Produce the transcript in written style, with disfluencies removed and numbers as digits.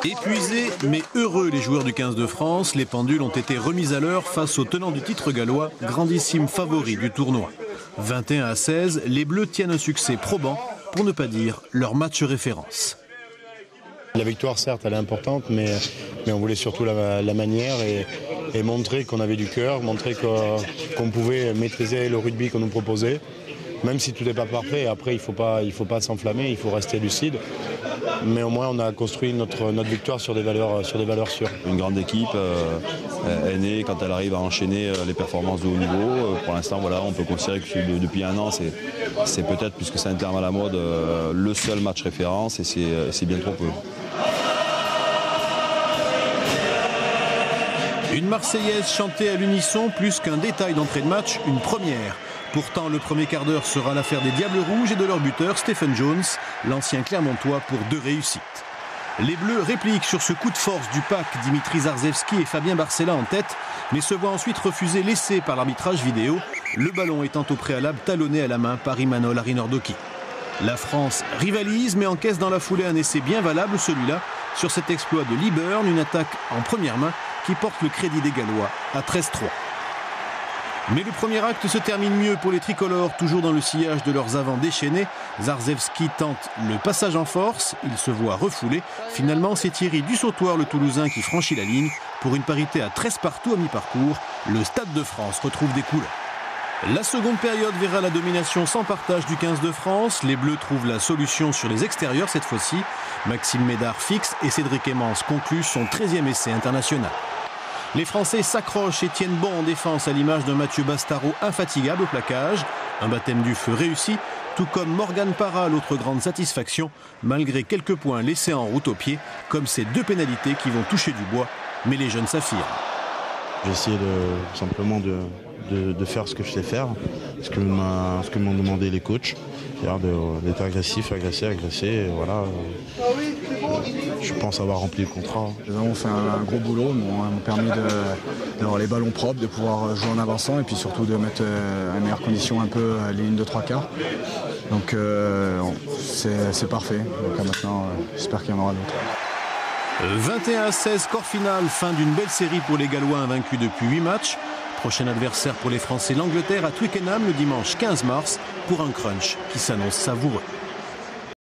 Épuisés mais heureux, les joueurs du 15 de France, les pendules ont été remises à l'heure face aux tenants du titre gallois, grandissime favori du tournoi. 21-16, les Bleus tiennent un succès probant, pour ne pas dire leur match référence. La victoire, certes, elle est importante, mais on voulait surtout la manière et montrer qu'on avait du cœur, montrer qu'on pouvait maîtriser le rugby qu'on nous proposait. Même si tout n'est pas parfait, après il faut pas s'enflammer, il faut rester lucide. Mais au moins on a construit notre victoire sur des valeurs sûres. Une grande équipe est née quand elle arrive à enchaîner les performances de haut niveau. Pour l'instant, voilà, on peut considérer que depuis un an, c'est peut-être, puisque c'est un terme à la mode, le seul match référence et c'est bien trop peu. Une Marseillaise chantée à l'unisson, plus qu'un détail d'entrée de match, une première. Pourtant, le premier quart d'heure sera l'affaire des Diables Rouges et de leur buteur, Stephen Jones, l'ancien Clermontois, pour 2 réussites. Les Bleus répliquent sur ce coup de force du pack, Dimitri Zarzewski et Fabien Barcella en tête, mais se voient ensuite refuser l'essai par l'arbitrage vidéo, le ballon étant au préalable talonné à la main par Imanol Arinordoki. La France rivalise, mais encaisse dans la foulée un essai bien valable, celui-là, sur cet exploit de Lee Byrne, une attaque en première main qui porte le crédit des Gallois à 13-3. Mais le premier acte se termine mieux pour les tricolores, toujours dans le sillage de leurs avants déchaînés. Zarzewski tente le passage en force, il se voit refoulé. Finalement, c'est Thierry Dussautoir, le Toulousain, qui franchit la ligne. Pour une parité à 13 partout à mi-parcours, le Stade de France retrouve des couleurs. La seconde période verra la domination sans partage du 15 de France. Les Bleus trouvent la solution sur les extérieurs cette fois-ci. Maxime Médard fixe et Cédric Emmens conclut son 13e essai international. Les Français s'accrochent et tiennent bon en défense à l'image d'un Mathieu Bastaro infatigable au plaquage. Un baptême du feu réussi, tout comme Morgan Parra, l'autre grande satisfaction, malgré quelques points laissés en route au pied, comme ces 2 pénalités qui vont toucher du bois, mais les jeunes s'affirment. J'ai essayé simplement de faire ce que je sais faire, ce que m'ont demandé les coachs, d'être agressif, agresser, et voilà. Je pense avoir rempli le contrat. Nous avons fait un gros boulot, m'ont permis d'avoir les ballons propres, de pouvoir jouer en avançant et puis surtout de mettre à meilleures conditions un peu les lignes de 3/4. Donc c'est parfait. Donc maintenant, j'espère qu'il y en aura d'autres. 21-16, score final, fin d'une belle série pour les Gallois invaincus depuis 8 matchs. Prochain adversaire pour les Français, l'Angleterre à Twickenham le dimanche 15 mars pour un crunch qui s'annonce savoureux.